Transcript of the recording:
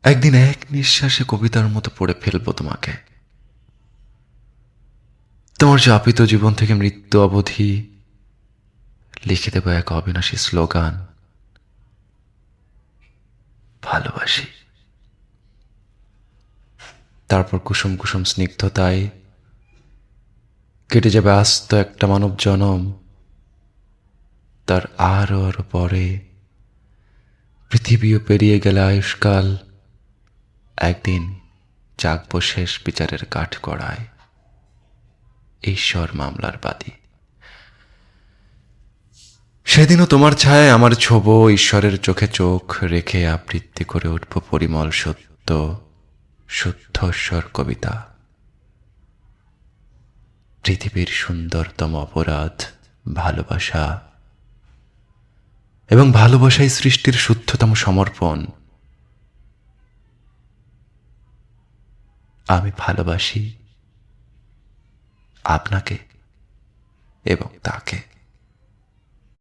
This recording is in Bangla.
একদিন এক নিঃশ্বাসে কবিতার মতো পড়ে ফেলবো তোমাকে, তোমার যাপিত জীবন থেকে মৃত্যু অবধি লিখে দেবো এক অবিনাশী স্লোগান, ভালোবাসি। তারপর কুসুম কুসুম স্নিগ্ধতায় কেটে যাবে আস্ত একটা মানব জনম। তার আরো আরো পরে পৃথিবীও পেরিয়ে গেলে আয়ুষ্কাল, একদিন জাগবো শেষ বিচারের কাঠগড়ায়, ঈশ্বর মামলার বাদী। সেদিনও তোমার ছায়ায় আমার ছোবো, ঈশ্বরের চোখে চোখ রেখে আবৃত্তি করে উঠব পরিমল সত্য, শুদ্ধস্বর কবিতা। পৃথিবীর সুন্দরতম অপরাধ ভালোবাসা, এবং ভালোবাসাই সৃষ্টির শুদ্ধতম সমর্পণ। আমি ভালোবাসি আপনাকে এবং তাকে।